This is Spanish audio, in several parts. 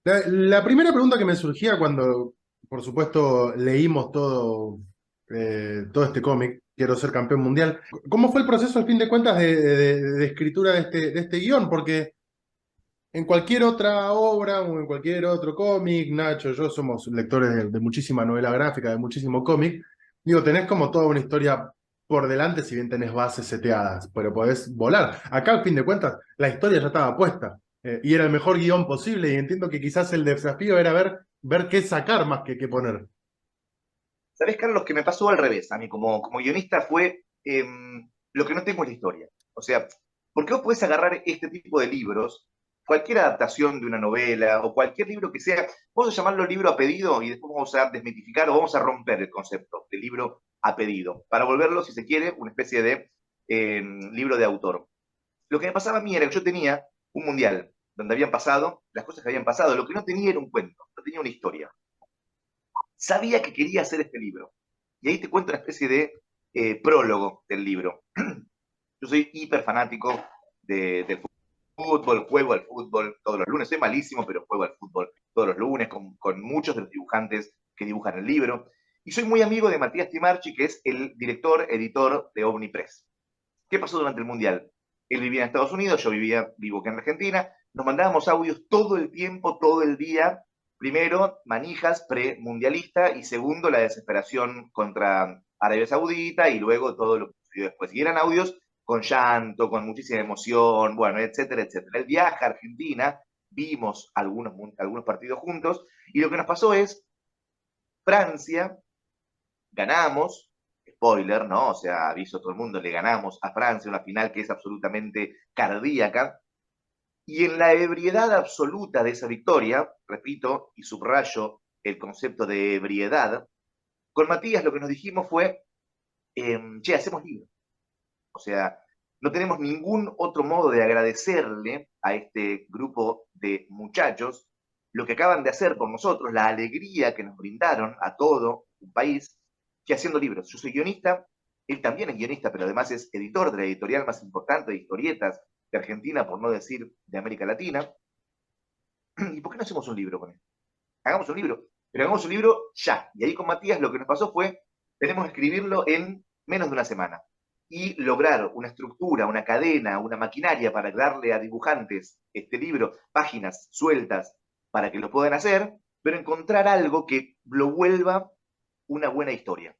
La primera pregunta que me surgía cuando, por supuesto, leímos todo este cómic, Quiero ser campeón mundial, ¿cómo fue el proceso, al fin de cuentas, de escritura de este guión? Porque en cualquier otra obra o en cualquier otro cómic, Nacho, yo somos lectores de muchísima novela gráfica, de muchísimo cómic, digo, tenés como toda una historia por delante, si bien tenés bases seteadas, pero podés volar. Acá, al fin de cuentas, la historia ya estaba puesta, y era el mejor guión posible, y entiendo que quizás el desafío era ver qué sacar más que qué poner. ¿Sabés, Carlos, que me pasó al revés? A mí como guionista fue lo que no tengo es la historia. O sea, ¿por qué vos podés agarrar este tipo de libros, cualquier adaptación de una novela o cualquier libro que sea, vamos a llamarlo libro a pedido y después vamos a desmitificar o vamos a romper el concepto de libro a pedido para volverlo, si se quiere, una especie de libro de autor? Lo que me pasaba a mí era que yo tenía un mundial donde habían pasado las cosas que habían pasado. Lo que no tenía era un cuento, no tenía una historia. Sabía que quería hacer este libro. Y ahí te cuento una especie de prólogo del libro. Yo soy hiper fanático del fútbol, juego al fútbol todos los lunes. Soy malísimo, pero juego al fútbol todos los lunes con muchos de los dibujantes que dibujan el libro. Y soy muy amigo de Matías Timarchi, que es el director, editor de Omnipress. ¿Qué pasó durante el Mundial? Él vivía en Estados Unidos, yo vivo aquí en Argentina, nos mandábamos audios todo el tiempo, todo el día. Primero, manijas pre-mundialista y segundo, la desesperación contra Arabia Saudita y luego todo lo que sucedió después. Y eran audios con llanto, con muchísima emoción, bueno, etcétera, etcétera. El viaje a Argentina, vimos algunos partidos juntos y lo que nos pasó es Francia ganamos, spoiler, ¿no? O sea, aviso a todo el mundo, le ganamos a Francia una final que es absolutamente cardíaca. Y en la ebriedad absoluta de esa victoria, repito y subrayo el concepto de ebriedad, con Matías lo que nos dijimos fue, che, hacemos libro. O sea, no tenemos ningún otro modo de agradecerle a este grupo de muchachos lo que acaban de hacer por nosotros, la alegría que nos brindaron a todo un país, que haciendo libros. Yo soy guionista, él también es guionista, pero además es editor de la editorial más importante de historietas de Argentina, por no decir de América Latina. ¿Y por qué no hacemos un libro con él? Hagamos un libro, pero hagamos un libro ya. Y ahí con Matías lo que nos pasó fue, tenemos que escribirlo en menos de una semana y lograr una estructura, una cadena, una maquinaria para darle a dibujantes este libro, páginas sueltas para que lo puedan hacer, pero encontrar algo que lo vuelva una buena historia.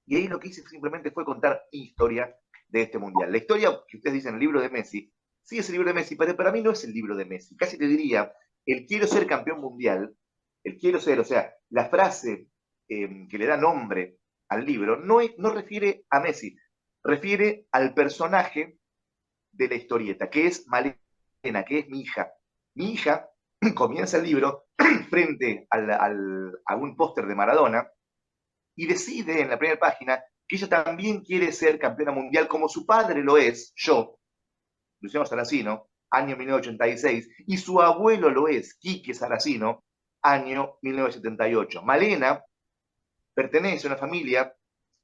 Y ahí lo que hice simplemente fue contar mi historia de este mundial. La historia que ustedes dicen, el libro de Messi, sí es el libro de Messi, pero para mí no es el libro de Messi. Casi te diría, el quiero ser campeón mundial, el quiero ser, o sea, la frase que le da nombre al libro, no refiere a Messi, refiere al personaje de la historieta, que es Malena, que es mi hija. Mi hija comienza el libro frente a un póster de Maradona y decide en la primera página que ella también quiere ser campeona mundial como su padre lo es, yo, Luciano Saracino, año 1986, y su abuelo lo es, Quique Saracino, año 1978. Malena pertenece a una familia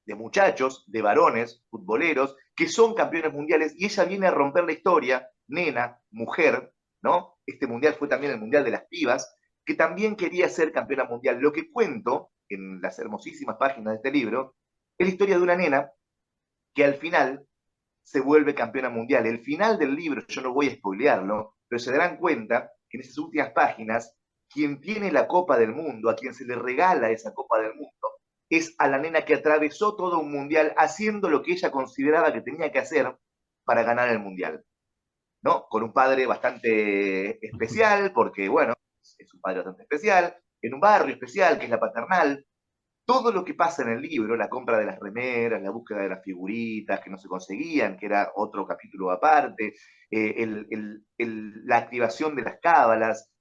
de muchachos, de varones, futboleros, que son campeones mundiales, y ella viene a romper la historia, nena, mujer, ¿no? Este mundial fue también el mundial de las pibas, que también quería ser campeona mundial. Lo que cuento en las hermosísimas páginas de este libro es la historia de una nena que al final se vuelve campeona mundial. El final del libro, yo no voy a spoilearlo, pero se darán cuenta que en esas últimas páginas, quien tiene la Copa del Mundo, a quien se le regala esa Copa del Mundo, es a la nena que atravesó todo un mundial haciendo lo que ella consideraba que tenía que hacer para ganar el mundial, ¿no? Con un padre bastante especial, porque, bueno, es un padre bastante especial, en un barrio especial, que es la paternal, todo lo que pasa en el libro, la compra de las remeras, la búsqueda de las figuritas que no se conseguían, que era otro capítulo aparte, la activación de las cábalas,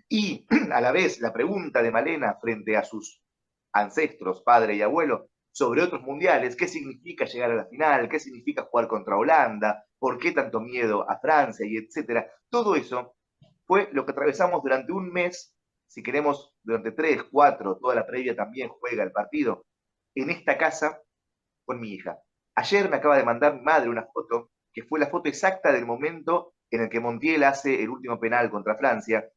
y a la vez la pregunta de Malena frente a sus ancestros, padre y abuelo, sobre otros mundiales, qué significa llegar a la final, qué significa jugar contra Holanda, por qué tanto miedo a Francia, y etcétera. Todo eso fue lo que atravesamos durante un mes, si queremos, durante 3, 4, toda la previa también juega el partido, en esta casa con mi hija. Ayer me acaba de mandar mi madre una foto, que fue la foto exacta del momento en el que Montiel hace el último penal contra Francia,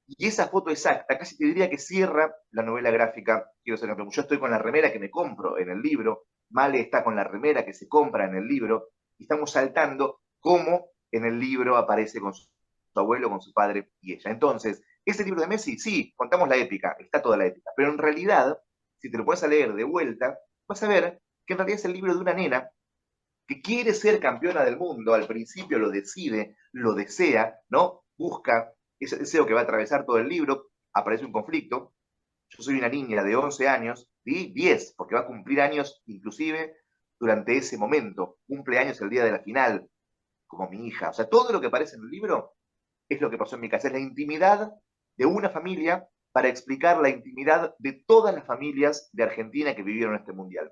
Y esa foto exacta, casi te diría que cierra la novela gráfica Quiero ser campeón. Yo estoy con la remera que me compro en el libro, Male está con la remera que se compra en el libro, y estamos saltando cómo en el libro aparece con su abuelo, con su padre y ella. Entonces, ese libro de Messi, sí, contamos la épica, está toda la épica, pero en realidad, si te lo puedes leer de vuelta, vas a ver que en realidad es el libro de una nena que quiere ser campeona del mundo, al principio lo decide, lo desea, ¿no? Busca ese deseo que va a atravesar todo el libro, aparece un conflicto. Yo soy una niña de 11 años, y 10, porque va a cumplir años inclusive durante ese momento. Cumple años el día de la final, como mi hija. O sea, todo lo que aparece en el libro es lo que pasó en mi casa. Es la intimidad de una familia para explicar la intimidad de todas las familias de Argentina que vivieron este mundial.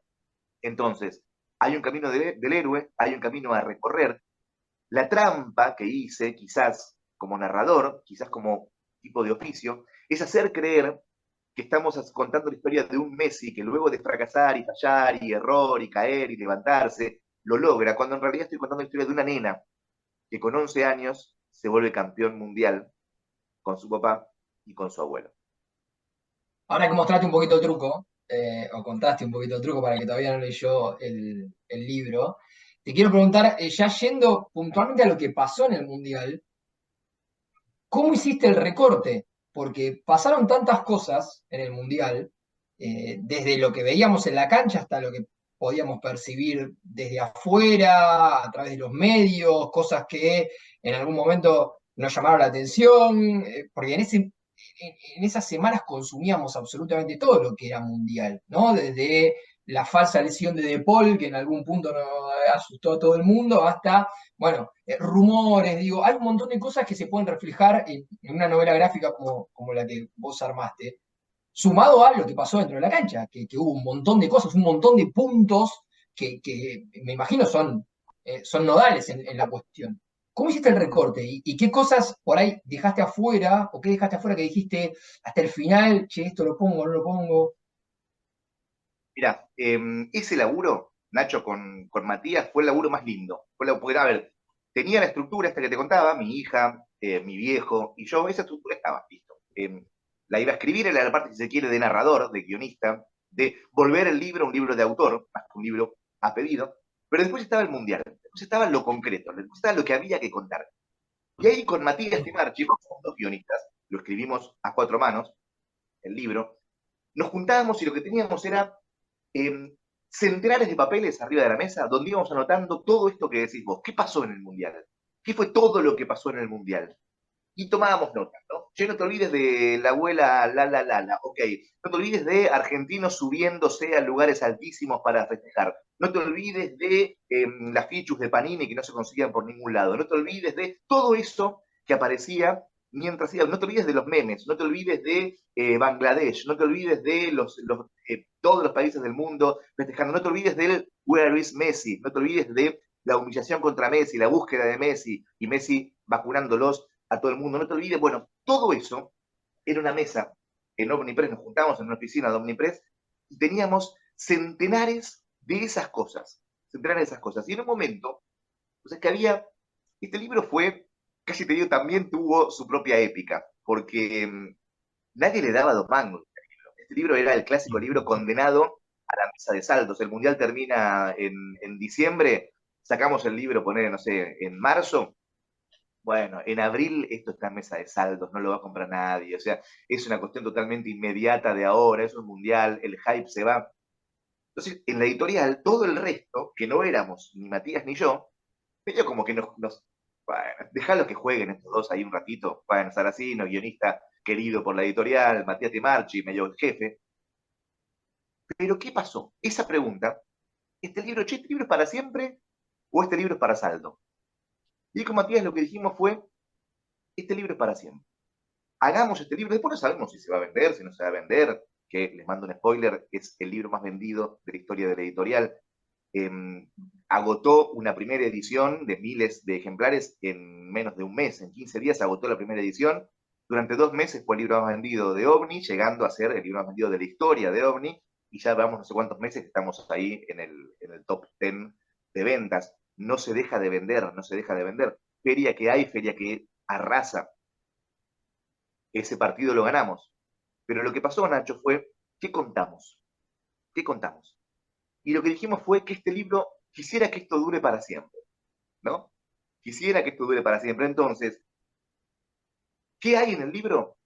Entonces, hay un camino del héroe, hay un camino a recorrer. La trampa que hice, quizás como narrador, quizás como tipo de oficio, es hacer creer que estamos contando la historia de un Messi que luego de fracasar y fallar y error y caer y levantarse, lo logra, cuando en realidad estoy contando la historia de una nena que con 11 años se vuelve campeón mundial con su papá y con su abuelo. Ahora que mostraste un poquito el truco, o contaste un poquito el truco para el que todavía no leyó el libro, te quiero preguntar, ya yendo puntualmente a lo que pasó en el Mundial, ¿cómo hiciste el recorte? Porque pasaron tantas cosas en el Mundial, desde lo que veíamos en la cancha hasta lo que podíamos percibir desde afuera, a través de los medios, cosas que en algún momento nos llamaron la atención, porque en esas semanas consumíamos absolutamente todo lo que era Mundial, ¿no? Desde la falsa lesión de De Paul, que en algún punto nos asustó a todo el mundo, hasta bueno, rumores, digo, hay un montón de cosas que se pueden reflejar en una novela gráfica como la que vos armaste, sumado a lo que pasó dentro de la cancha, que hubo un montón de cosas, un montón de puntos que me imagino son nodales en la cuestión. ¿Cómo hiciste el recorte? ¿Y qué cosas por ahí dejaste afuera? ¿O qué dejaste afuera que dijiste hasta el final, che, esto lo pongo, no lo pongo? Mira, ese laburo, Nacho, con Matías, fue el laburo más lindo. Porque, a ver, tenía la estructura esta que te contaba, mi hija, mi viejo y yo, esa estructura estaba, listo. La iba a escribir, era la parte, si se quiere, de narrador, de guionista, de volver el libro un libro de autor, más que un libro a pedido, pero después estaba el mundial, después estaba lo concreto, después estaba lo que había que contar. Y ahí con Matías y Marchi, somos dos guionistas, lo escribimos a cuatro manos, el libro, nos juntábamos y lo que teníamos era centenares de papeles arriba de la mesa donde íbamos anotando todo esto que decís vos. ¿Qué pasó en el Mundial? ¿Qué fue todo lo que pasó en el Mundial? Y tomábamos notas, ¿no? Che, no te olvides de la abuela la, ok. No te olvides de argentinos subiéndose a lugares altísimos para festejar. No te olvides de las fichus de Panini que no se conseguían por ningún lado. No te olvides de todo eso que aparecía mientras iba. No te olvides de los memes. No te olvides de Bangladesh. No te olvides de todos los países del mundo festejando. No te olvides del Where is Messi. No te olvides de la humillación contra Messi, la búsqueda de Messi y Messi vacunándolos a todo el mundo. No te olvides, bueno, todo eso era una mesa en Omnipress, nos juntamos en una oficina de Omnipress y teníamos centenares de esas cosas, centenares de esas cosas. Y en un momento, o sea, que había, este libro fue, casi te digo, también tuvo su propia épica, porque nadie le daba dos mangos a este libro. Este libro era el clásico libro condenado a la mesa de saldos. El mundial termina en diciembre, sacamos el libro, poner, no sé, en marzo, bueno, en abril esto está en mesa de saldos, no lo va a comprar nadie, o sea, es una cuestión totalmente inmediata de ahora, es un mundial, el hype se va. Entonces, en la editorial, todo el resto, que no éramos ni Matías ni yo, medio como que bueno, dejalo que jueguen estos dos ahí un ratito, bueno, Saracino, guionista querido por la editorial, Matías de Marchi, medio el jefe. Pero, ¿qué pasó? Esa pregunta, ¿este libro, che, este libro es para siempre o este libro es para saldo? Y con Matías lo que dijimos fue, este libro es para siempre. Hagamos este libro, después no sabemos si se va a vender, si no se va a vender, que les mando un spoiler, es el libro más vendido de la historia de la editorial. Eh, Agotó una primera edición de miles de ejemplares en menos de un mes, en 15 días agotó la primera edición. Durante 2 meses fue el libro más vendido de OVNI, llegando a ser el libro más vendido de la historia de OVNI, y ya vamos no sé cuántos meses que estamos ahí en el top 10 de ventas. No se deja de vender, no se deja de vender. Feria que hay, feria que arrasa. ese partido lo ganamos. Pero lo que pasó, Nacho, fue, ¿qué contamos? ¿Qué contamos? Y lo que dijimos fue que este libro, quisiera que esto dure para siempre, ¿no? Quisiera que esto dure para siempre. Entonces, ¿qué hay en el libro?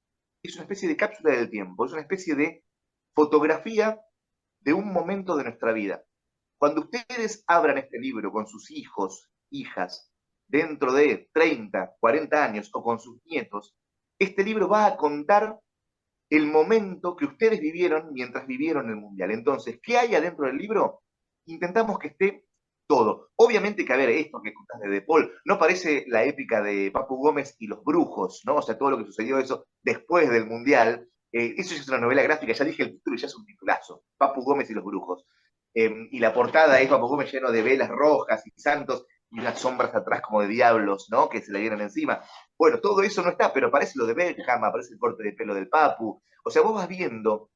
Es una especie de cápsula del tiempo, es una especie de fotografía de un momento de nuestra vida. Cuando ustedes abran este libro con sus hijos, hijas, dentro de 30, 40 años o con sus nietos, este libro va a contar el momento que ustedes vivieron mientras vivieron el Mundial. Entonces, ¿qué hay adentro del libro? Intentamos que esté todo. Obviamente que, a ver, esto que contás de Paul, no parece la épica de Papu Gómez y los brujos, ¿no? O sea, todo lo que sucedió eso después del Mundial. Eso ya es una novela gráfica, ya dije el título y ya es un titulazo. Papu Gómez y los brujos. Y la portada es Papu Gómez lleno de velas rojas y santos y unas sombras atrás como de diablos, ¿no? Que se le vienen encima. Bueno, todo eso no está, pero aparece lo de Beckham, aparece el corte de pelo del Papu. O sea, vos vas viendo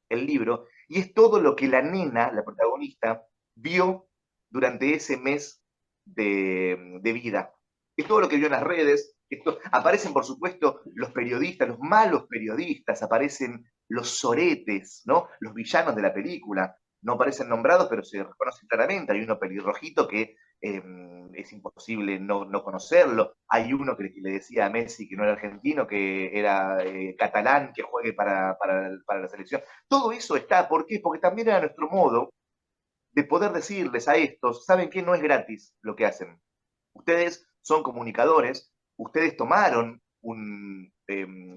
el libro y es todo lo que la nena, la protagonista, vio durante ese mes de vida. Es todo lo que vio en las redes. Aparecen, por supuesto, los periodistas, los malos periodistas, aparecen los soretes, ¿no? Los villanos de la película. No aparecen nombrados, pero se reconocen claramente. Hay uno pelirrojito que es imposible no conocerlo. Hay uno que le decía a Messi que no era argentino, que era catalán, que juegue para la selección. Todo eso está. ¿Por qué? Porque también era nuestro modo de poder decirles a estos, ¿saben qué? No es gratis lo que hacen. Ustedes son comunicadores, ustedes tomaron un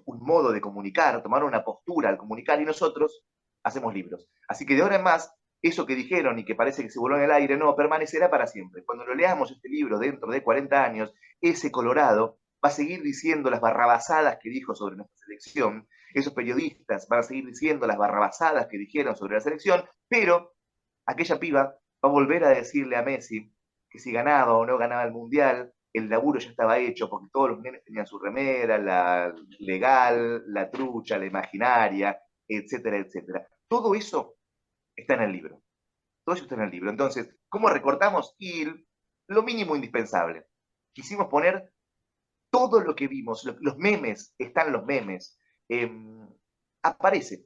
modo de comunicar, tomaron una postura al comunicar y nosotros hacemos libros. Así que de ahora en más, eso que dijeron y que parece que se voló en el aire, no, permanecerá para siempre. Cuando lo leamos este libro dentro de 40 años, ese Colorado va a seguir diciendo las barrabasadas que dijo sobre nuestra selección, esos periodistas van a seguir diciendo las barrabasadas que dijeron sobre la selección, pero aquella piba va a volver a decirle a Messi que si ganaba o no ganaba el Mundial, el laburo ya estaba hecho porque todos los nenes tenían su remera, la legal, la trucha, la imaginaria, etcétera, etcétera. Todo eso está en el libro. Todo eso está en el libro. Entonces, ¿cómo recortamos? Y lo mínimo indispensable. Quisimos poner todo lo que vimos, los memes, están los memes. Eh, aparece.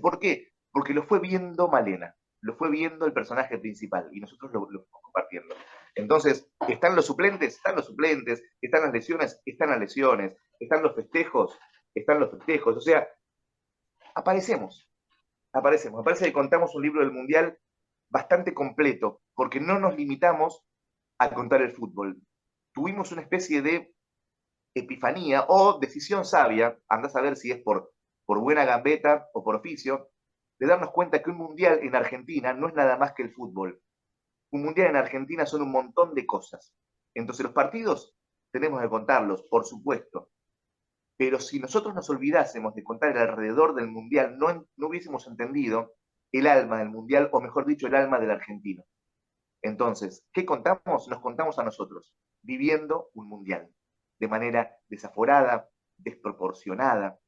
¿Por qué? Porque lo fue viendo Malena, lo fue viendo el personaje principal y nosotros lo fuimos compartiendo. Entonces, ¿están los suplentes? Están los suplentes, están las lesiones, están las lesiones, están los festejos, están los festejos. O sea, aparecemos. Aparece que contamos un libro del Mundial bastante completo, porque no nos limitamos a contar el fútbol. Tuvimos una especie de epifanía o decisión sabia, andás a ver si es por buena gambeta o por oficio, de darnos cuenta que un mundial en Argentina no es nada más que el fútbol. Un mundial en Argentina son un montón de cosas. Entonces los partidos tenemos que contarlos, por supuesto. Pero si nosotros nos olvidásemos de contar el alrededor del mundial, no hubiésemos entendido el alma del mundial, o mejor dicho, el alma del argentino. Entonces, ¿qué contamos? Nos contamos a nosotros, viviendo un mundial, de manera desaforada, desproporcionada,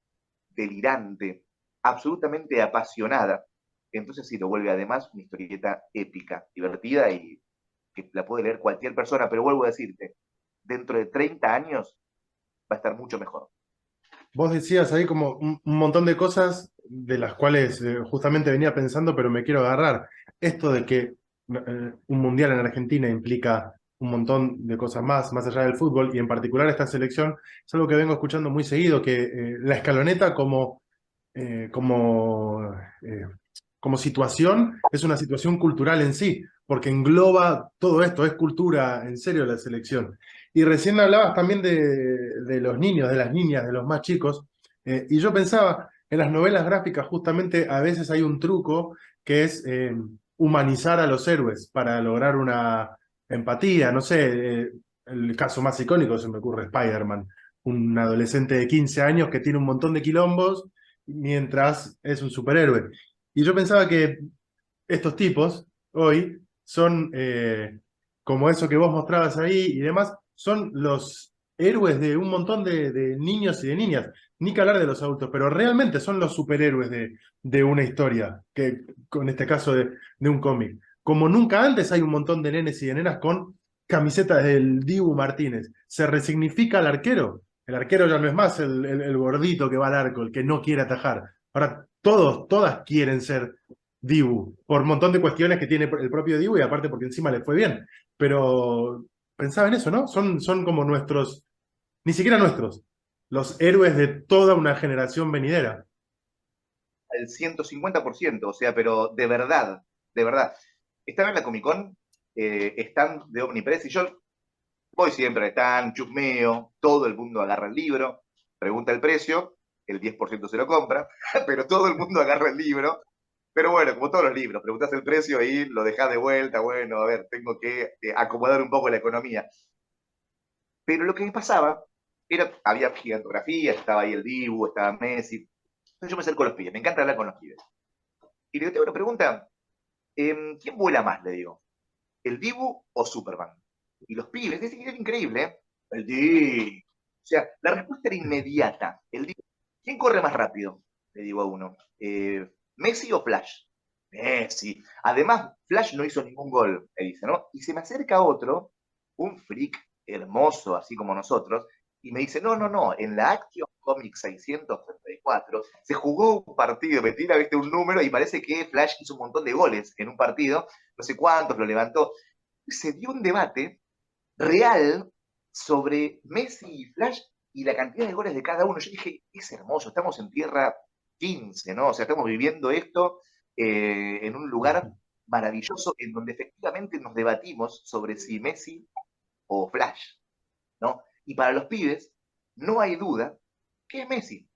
delirante, absolutamente apasionada. Entonces sí, lo vuelve además una historieta épica, divertida y que la puede leer cualquier persona, pero vuelvo a decirte, dentro de 30 años va a estar mucho mejor. Vos decías ahí como un montón de cosas de las cuales justamente venía pensando, pero me quiero agarrar. Esto de que un mundial en Argentina implica un montón de cosas más allá del fútbol, y en particular esta selección, es algo que vengo escuchando muy seguido, que la escaloneta eh, como, eh, como situación es una situación cultural en sí, porque engloba todo esto, es cultura, en serio, la selección. Y recién hablabas también de los niños, de las niñas, de los más chicos, y yo pensaba, en las novelas gráficas justamente a veces hay un truco que es humanizar a los héroes para lograr una empatía, no sé, el caso más icónico se me ocurre Spider-Man, un adolescente de 15 años que tiene un montón de quilombos mientras es un superhéroe. Y yo pensaba que estos tipos hoy son, como eso que vos mostrabas ahí y demás, son los héroes de un montón de niños y de niñas. Ni que hablar de los adultos, pero realmente son los superhéroes de una historia, que con este caso de un cómic. Como nunca antes hay un montón de nenes y de nenas con camisetas del Dibu Martínez. Se resignifica al arquero. El arquero ya no es más el gordito que va al arco, el que no quiere atajar. Ahora todas quieren ser Dibu, por un montón de cuestiones que tiene el propio Dibu y aparte porque encima le fue bien. Pero pensaba en eso, ¿no? Son como nuestros, ni siquiera nuestros, los héroes de toda una generación venidera. Al 150%, o sea, pero de verdad, de verdad. Estaba en la Comic Con, stand de Omnipress, y yo voy siempre al stand, chusmeo, todo el mundo agarra el libro, pregunta el precio, el 10% se lo compra, pero todo el mundo agarra el libro. Pero bueno, como todos los libros, preguntas el precio y lo dejás de vuelta, bueno, a ver, tengo que acomodar un poco la economía. Pero lo que me pasaba era, había gigantografía, estaba ahí el Dibu, estaba Messi. Entonces yo me acerco a los pibes, me encanta hablar con los pibes. Y le tengo una pregunta, ¿quién vuela más? Le digo, ¿el Dibu o Superman? Y los pibes, dicen que era increíble, ¿eh? El Dibu. O sea, la respuesta era inmediata. El Dibu. ¿Quién corre más rápido? Le digo a uno. ¿Messi o Flash? Messi. Además, Flash no hizo ningún gol, me dice, ¿no? Y se me acerca otro, un freak hermoso, así como nosotros, y me dice, no, no, no, en la Action Comics 634 se jugó un partido, me tira, viste, un número, y parece que Flash hizo un montón de goles en un partido, no sé cuántos, lo levantó. Se dio un debate real sobre Messi y Flash y la cantidad de goles de cada uno. Yo dije, es hermoso, estamos en tierra 15, ¿no? O sea, estamos viviendo esto en un lugar maravilloso en donde efectivamente nos debatimos sobre si Messi o Flash, ¿no? Y para los pibes, no hay duda que es Messi.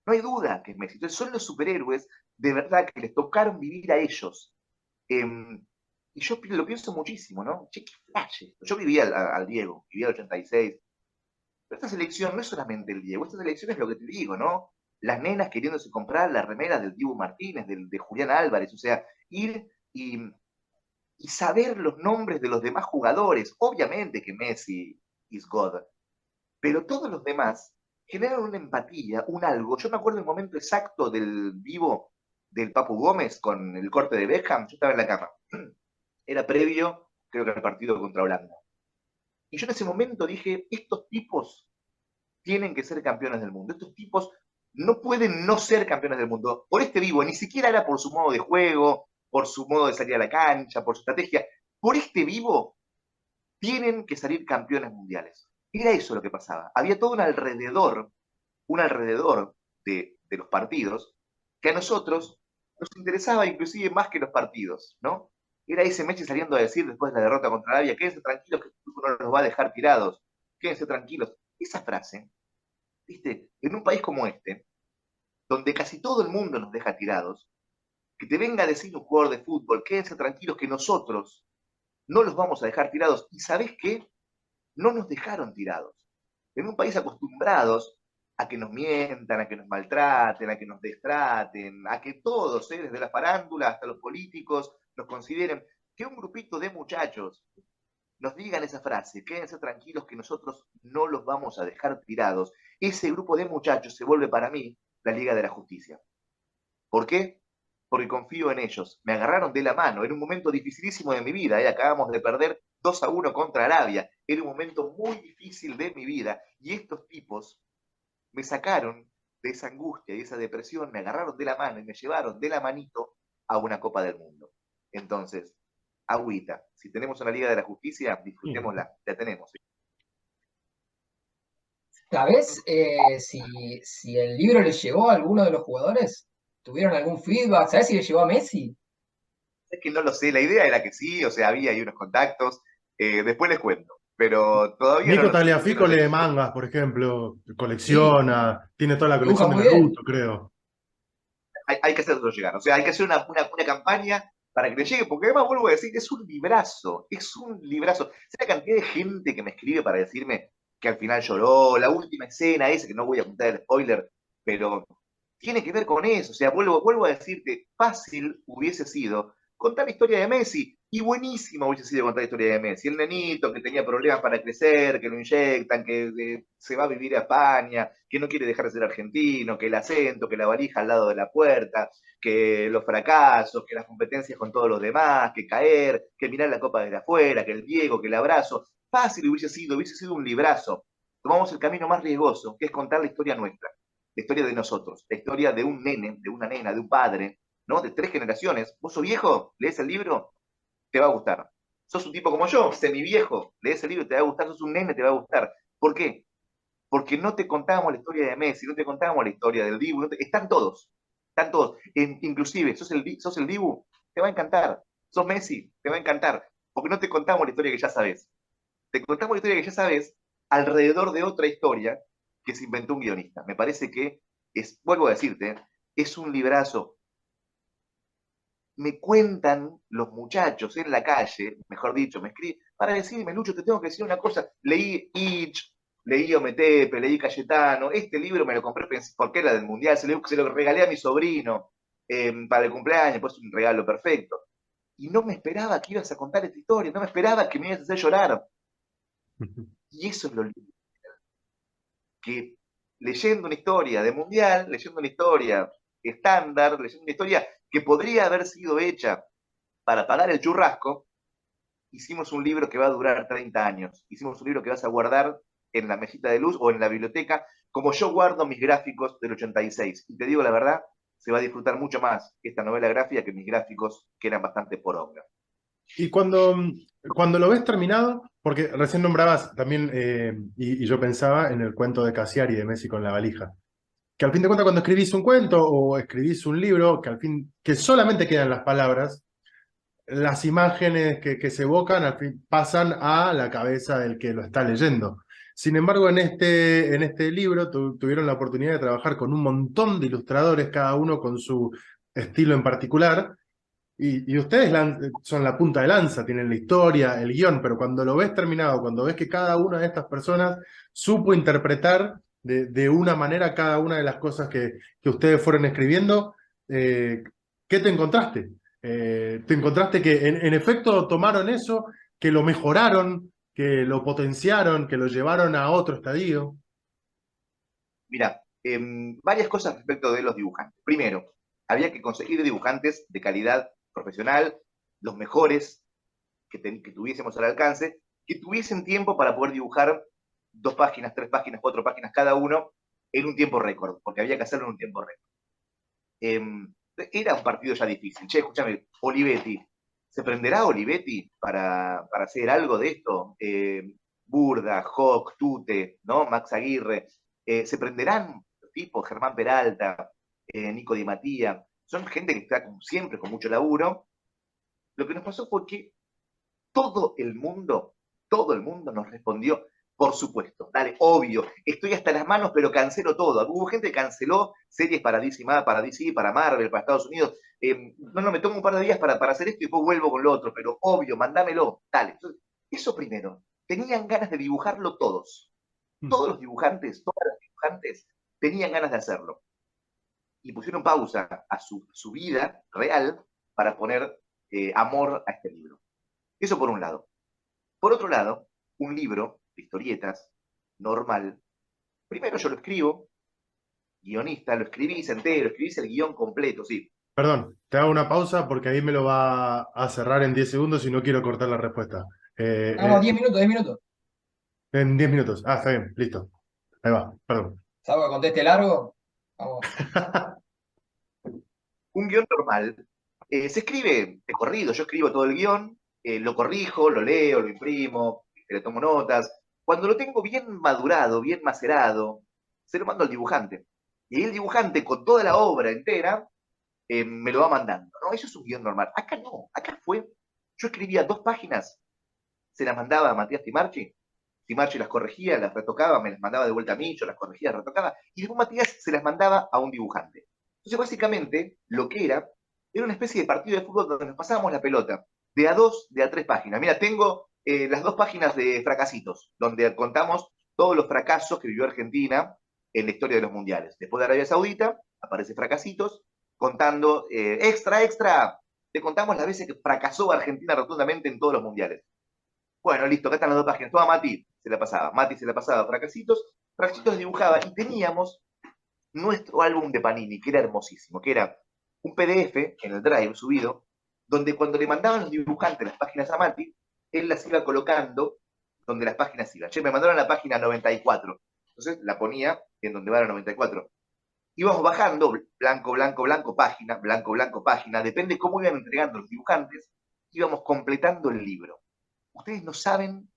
No hay duda que es Messi. Entonces son los superhéroes de verdad que les tocaron vivir a ellos. Eh, y yo lo pienso muchísimo, ¿no? Che, qué flash esto. Yo vivía al Diego, vivía al 86. Pero esta selección no es solamente el Diego, esta selección es lo que te digo, ¿no? Las nenas queriéndose comprar las remeras del Dibu Martínez, de Julián Álvarez, o sea, ir y saber los nombres de los demás jugadores. Obviamente que Messi is God, pero todos los demás generan una empatía, un algo. Yo me acuerdo el momento exacto del vivo del Papu Gómez con el corte de Beckham, yo estaba en la cama. Era previo, creo que al partido contra Holanda. Y yo en ese momento dije, estos tipos tienen que ser campeones del mundo. Estos tipos no pueden no ser campeones del mundo. Por este vivo, ni siquiera era por su modo de juego, por su modo de salir a la cancha, por su estrategia. Por este vivo, tienen que salir campeones mundiales. Era eso lo que pasaba. Había todo un alrededor de los partidos, que a nosotros nos interesaba inclusive más que los partidos, ¿no? Era ese Messi saliendo a decir después de la derrota contra Arabia, quédense tranquilos que el fútbol no los va a dejar tirados, quédense tranquilos. Esa frase, viste, en un país como este, donde casi todo el mundo nos deja tirados, que te venga a decir un jugador de fútbol, quédense tranquilos que nosotros no los vamos a dejar tirados. ¿Y sabés qué? No nos dejaron tirados. En un país acostumbrados a que nos mientan, a que nos maltraten, a que nos destraten, a que todos, desde la farándula hasta los políticos, nos consideren, que un grupito de muchachos nos digan esa frase, quédense tranquilos que nosotros no los vamos a dejar tirados, ese grupo de muchachos se vuelve para mí la Liga de la Justicia. ¿Por qué? Porque confío en ellos. Me agarraron de la mano. Era un momento dificilísimo de mi vida. Acabamos de perder 2-1 contra Arabia. Era un momento muy difícil de mi vida. Y estos tipos me sacaron de esa angustia y esa depresión, me agarraron de la mano y me llevaron de la manito a una Copa del Mundo. Entonces, agüita. Si tenemos una Liga de la Justicia, disfrutémosla. La tenemos. ¿Sabés si el libro le llegó a alguno de los jugadores? ¿Tuvieron algún feedback? ¿Sabés si le llegó a Messi? Es que no lo sé. La idea era que sí, o sea, había ahí unos contactos. Después les cuento. Pero todavía no Nico lo sé. Todavía no Tagliafico sé. lee mangas, por ejemplo, Sí, colecciona, tiene toda la dibuja colección de muy bien. Naruto, creo. Hay que hacerlo llegar. O sea, hay que hacer una campaña para que le llegue, porque además vuelvo a decir, es un librazo, es un librazo. ¿Sabes la cantidad de gente que me escribe para decirme que al final lloró, la última escena esa, que no voy a contar el spoiler, pero tiene que ver con eso? O sea, vuelvo a decirte, fácil hubiese sido contar la historia de Messi, y buenísima hubiese sido contar la historia de Messi. El nenito que tenía problemas para crecer, que lo inyectan, que se va a vivir a España, que no quiere dejar de ser argentino, que el acento, que la valija al lado de la puerta, que los fracasos, que las competencias con todos los demás, que caer, que mirar la copa desde afuera, que el Diego, que el abrazo. Fácil hubiese sido un librazo. tomamos el camino más riesgoso, que es contar la historia nuestra, la historia de nosotros, la historia de un nene, de una nena, de un padre, ¿no? De 3 generaciones. ¿Vos sos viejo? ¿Lees el libro? Te va a gustar. Sos un tipo como yo, semiviejo, lees el libro, te va a gustar, sos un nene, te va a gustar. ¿Por qué? Porque no te contábamos la historia de Messi, no te contábamos la historia del Dibu, están todos. Inclusive, sos el Dibu, te va a encantar. Sos Messi, te va a encantar. Porque no te contamos la historia que ya sabes. Te contamos la historia que ya sabes alrededor de otra historia que se inventó un guionista. Me parece que vuelvo a decirte, es un librazo. Me cuentan los muchachos en la calle, mejor dicho, me escriben, para decirme, Lucho, te tengo que decir una cosa, leí Itch, leí Ometepe, leí Cayetano, este libro me lo compré porque era del Mundial, se lo regalé a mi sobrino para el cumpleaños, pues un regalo perfecto. Y no me esperaba que ibas a contar esta historia, no me esperaba que me ibas a hacer llorar. Y eso es lo lindo, que leyendo una historia de Mundial, leyendo una historia estándar, leyendo una historia que podría haber sido hecha para pagar el churrasco, hicimos un libro que va a durar 30 años. Hicimos un libro que vas a guardar en la mesita de luz o en la biblioteca, como yo guardo mis gráficos del 86. Y te digo la verdad, se va a disfrutar mucho más esta novela gráfica que mis gráficos, que eran bastante poronga. Y cuando lo ves terminado, porque recién nombrabas también, y yo pensaba en el cuento de Cassiari de Messi con la valija, que al fin de cuentas cuando escribís un cuento o escribís un libro, que solamente quedan las palabras, las imágenes que se evocan al fin pasan a la cabeza del que lo está leyendo. Sin embargo, en este libro tuvieron la oportunidad de trabajar con un montón de ilustradores, cada uno con su estilo en particular, y ustedes son la punta de lanza, tienen la historia, el guión, pero cuando lo ves terminado, cuando ves que cada una de estas personas supo interpretar de una manera cada una de las cosas que ustedes fueron escribiendo, ¿qué te encontraste? ¿Te encontraste que en efecto tomaron eso, que lo mejoraron, que lo potenciaron, que lo llevaron a otro estadio? Mira, varias cosas respecto de los dibujantes. Primero, había que conseguir dibujantes de calidad profesional, los mejores que tuviésemos al alcance, que tuviesen tiempo para poder dibujar 2 páginas, 3 páginas, 4 páginas cada uno en un tiempo récord, porque había que hacerlo en un tiempo récord. Era un partido ya difícil. Che, escúchame, Olivetti, ¿se prenderá Olivetti para hacer algo de esto? Burda, Hawk, Tute, ¿no? Max Aguirre. ¿Se prenderán los tipos? Germán Peralta, Nico Di Mattía. Son gente que está, como siempre, con mucho laburo. Lo que nos pasó fue que todo el mundo nos respondió, por supuesto, dale, obvio, estoy hasta las manos, pero cancelo todo. Hubo gente que canceló series para DC, para Marvel, para Estados Unidos. No, me tomo un par de días para hacer esto y después vuelvo con lo otro, pero obvio, mándamelo, dale. Entonces, eso primero, tenían ganas de dibujarlo todos. Todos los dibujantes, todas las dibujantes, tenían ganas de hacerlo. Y pusieron pausa a su vida real para poner amor a este libro. Eso por un lado. Por otro lado, un libro de historietas normal, primero yo lo escribo, guionista, lo escribís entero, escribís el guión completo, sí. Perdón, te hago una pausa porque ahí me lo va a cerrar en 10 segundos y no quiero cortar la respuesta. No, no, 10 minutos, 10 minutos. En 10 minutos. Ah, está bien, listo. Ahí va, perdón. ¿Salvo que conteste largo? Vamos. Un guión normal se escribe de corrido, yo escribo todo el guión, lo corrijo, lo leo, lo imprimo, le tomo notas. Cuando lo tengo bien madurado, bien macerado, se lo mando al dibujante. Y el dibujante, con toda la obra entera, me lo va mandando. ¿No? Eso es un guión normal. Acá no, acá fue. Yo escribía 2 páginas, se las mandaba a Matías Timarchi, Timarchi las corregía, las retocaba, me las mandaba de vuelta a mí, yo las corregía, las retocaba, y después Matías se las mandaba a un dibujante. Entonces, básicamente, lo que era una especie de partido de fútbol donde nos pasábamos la pelota de a 2, de a 3 páginas. Mira, tengo las 2 páginas de Fracasitos, donde contamos todos los fracasos que vivió Argentina en la historia de los mundiales. Después de Arabia Saudita, aparece Fracasitos, contando, extra, te contamos las veces que fracasó Argentina rotundamente en todos los mundiales. Bueno, listo, acá están las 2 páginas. Toma Mati, se la pasaba. Mati se la pasaba, Fracasitos dibujaba y teníamos nuestro álbum de Panini, que era hermosísimo, que era un PDF en el Drive subido, donde cuando le mandaban los dibujantes las páginas a Mati, él las iba colocando donde las páginas iban. Che, me mandaron a la página 94. Entonces la ponía en donde va la 94. Íbamos bajando, blanco, blanco, blanco, blanco, página, depende cómo iban entregando los dibujantes, íbamos completando el libro. Ustedes no saben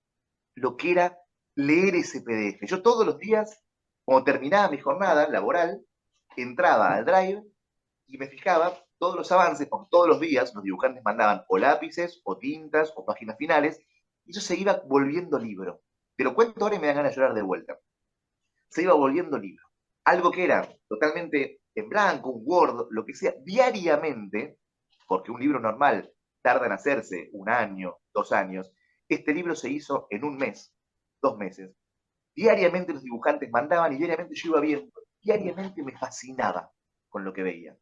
lo que era leer ese PDF. Yo todos los días, cuando terminaba mi jornada laboral, entraba al Drive y me fijaba todos los avances, porque todos los días los dibujantes mandaban o lápices, o tintas, o páginas finales, y eso se iba volviendo libro. Te lo cuento ahora y me dan ganas de llorar de vuelta. Se iba volviendo libro. Algo que era totalmente en blanco, un Word, lo que sea, diariamente, porque un libro normal tarda en hacerse 1 año, 2 años, este libro se hizo en 1 mes, 2 meses. Diariamente los dibujantes mandaban y diariamente yo iba viendo, diariamente me fascinaba con lo que veía.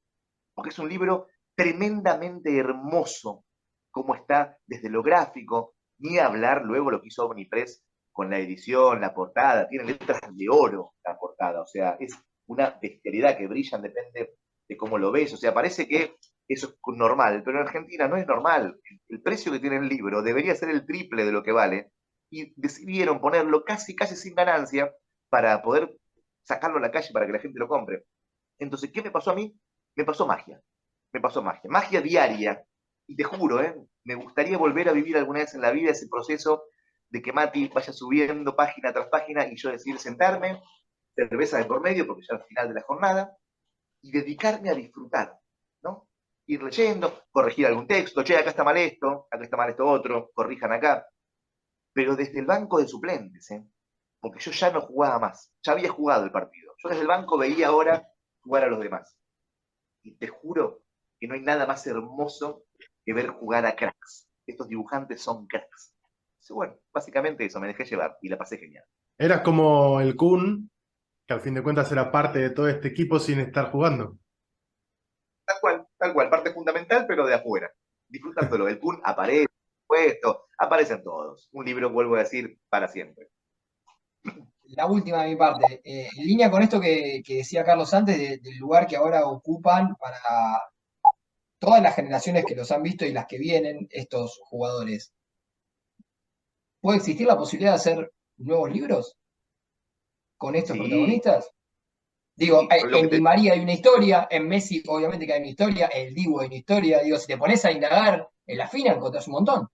Porque es un libro tremendamente hermoso, como está desde lo gráfico, ni hablar luego lo que hizo Omnipress con la edición, la portada, tiene letras de oro la portada, o sea, es una bestialidad que brillan, depende de cómo lo ves, o sea, parece que eso es normal, pero en Argentina no es normal. El precio que tiene el libro debería ser el triple de lo que vale, y decidieron ponerlo casi, casi sin ganancia para poder sacarlo a la calle para que la gente lo compre. Entonces, ¿qué me pasó a mí? Me pasó magia. Me pasó magia. Magia diaria. Y te juro, me gustaría volver a vivir alguna vez en la vida ese proceso de que Mati vaya subiendo página tras página y yo decir sentarme, cerveza de por medio, porque ya al final de la jornada, y dedicarme a disfrutar, ¿no? Ir leyendo, corregir algún texto, che, acá está mal esto otro, corrijan acá. Pero desde el banco de suplentes, porque yo ya no jugaba más, ya había jugado el partido. Yo desde el banco veía ahora jugar a los demás. Y te juro que no hay nada más hermoso que ver jugar a cracks. Estos dibujantes son cracks. Entonces, bueno, básicamente eso, me dejé llevar y la pasé genial. Eras como el Kun, que al fin de cuentas era parte de todo este equipo sin estar jugando. Tal cual, parte fundamental, pero de afuera. Disfrutándolo. El Kun aparece, puesto, aparecen todos. Un libro, vuelvo a decir, para siempre. La última de mi parte, en línea con esto que decía Carlos antes, del lugar que ahora ocupan para todas las generaciones que los han visto y las que vienen, estos jugadores. ¿Puede existir la posibilidad de hacer nuevos libros con estos Sí, protagonistas? Digo, sí, lo que en Di te María hay una historia, en Messi obviamente que hay una historia, en el Dibu hay una historia. Digo, si te pones a indagar en la fina, encontrás un montón.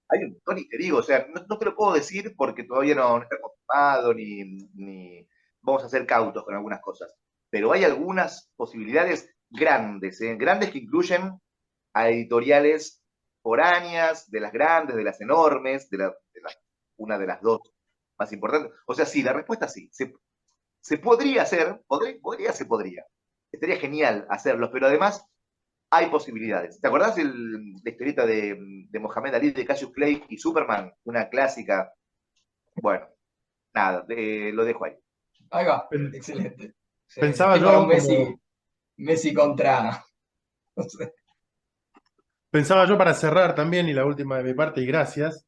hay un montón y te digo, o sea, no te lo puedo decir porque todavía no está confirmado ni vamos a ser cautos con algunas cosas. Pero hay algunas posibilidades grandes, grandes que incluyen a editoriales foráneas, de las grandes, de las enormes, una de las dos más importantes. O sea, sí, la respuesta sí. Se podría hacer, se podría. Estaría genial hacerlo, pero además hay posibilidades. ¿Te acordás la historieta de Mohamed Ali, de Cassius Clay y Superman? Una clásica. Bueno, nada, lo dejo ahí. Ahí va, Pen- excelente. Pensaba Estoy para un yo Messi, como, Messi contra. No sé. Pensaba yo para cerrar también, y la última de mi parte, y gracias.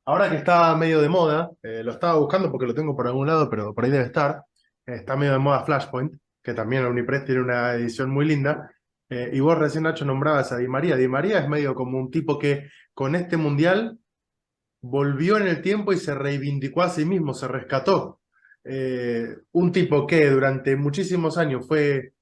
Ahora que está medio de moda, lo estaba buscando porque lo tengo por algún lado, pero por ahí debe estar. Está medio de moda Flashpoint, que también Unipress tiene una edición muy linda. Y vos recién, Nacho, nombrabas a Di María. Di María es medio como un tipo que con este mundial volvió en el tiempo y se reivindicó a sí mismo, se rescató. Un tipo que durante muchísimos años fue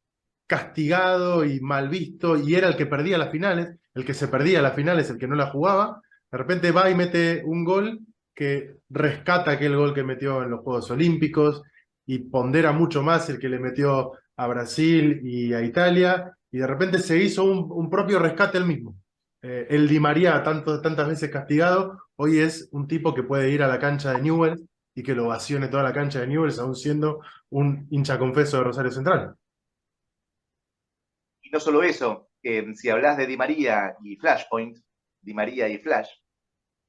castigado y mal visto, y era el que perdía las finales, el que se perdía las finales, el que no la jugaba, de repente va y mete un gol que rescata aquel gol que metió en los Juegos Olímpicos y pondera mucho más el que le metió a Brasil y a Italia, y de repente se hizo un propio rescate él mismo. El Di María, tantas veces castigado, hoy es un tipo que puede ir a la cancha de Newell's y que lo vacione toda la cancha de Newell's, aún siendo un hincha confeso de Rosario Central. Y no solo eso, si hablas de Di María y Flashpoint, Di María y Flash,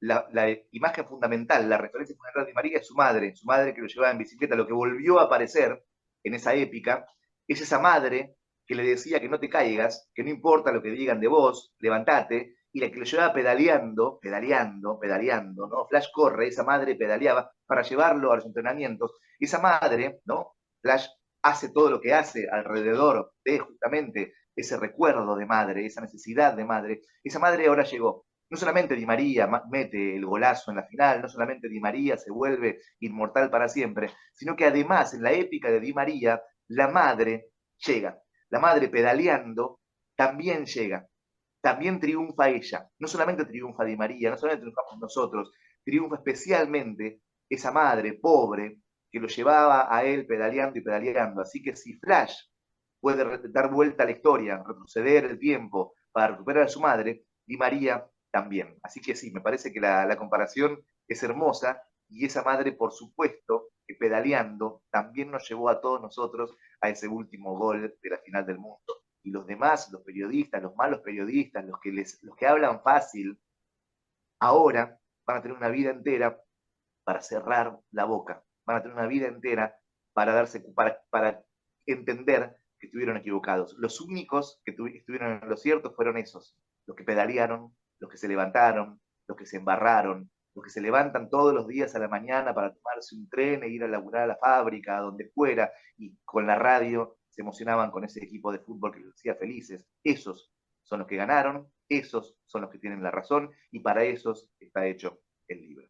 la imagen fundamental, la referencia fundamental de Di María es su madre que lo llevaba en bicicleta, lo que volvió a aparecer en esa épica, es esa madre que le decía que no te caigas, que no importa lo que digan de vos, levantate, y la que lo llevaba pedaleando, pedaleando, pedaleando, ¿no? Flash corre, esa madre pedaleaba para llevarlo a los entrenamientos, y esa madre, ¿no? Flash hace todo lo que hace alrededor de justamente ese recuerdo de madre, esa necesidad de madre. Esa madre ahora llegó No solamente Di María mete el golazo en la final, no solamente Di María se vuelve inmortal para siempre, sino que además en la épica de Di María, la madre llega. La madre pedaleando también llega. También triunfa ella. No solamente triunfa Di María, no solamente triunfamos nosotros, triunfa especialmente esa madre pobre que lo llevaba a él pedaleando y pedaleando. Así que si Flash puede dar vuelta a la historia, retroceder el tiempo para recuperar a su madre, Di María también. Así que sí, me parece que la comparación es hermosa y esa madre, por supuesto, que pedaleando también nos llevó a todos nosotros a ese último gol de la final del mundo. Y los demás, los periodistas, los malos periodistas, los que hablan fácil, ahora van a tener una vida entera para cerrar la boca, van a tener una vida entera para entender que estuvieron equivocados. Los únicos que estuvieron en lo cierto fueron esos, los que pedalearon, los que se levantaron, los que se embarraron, los que se levantan todos los días a la mañana para tomarse un tren e ir a laburar a la fábrica, a donde fuera, y con la radio se emocionaban con ese equipo de fútbol que los hacía felices. Esos son los que ganaron, esos son los que tienen la razón, y para esos está hecho el libro.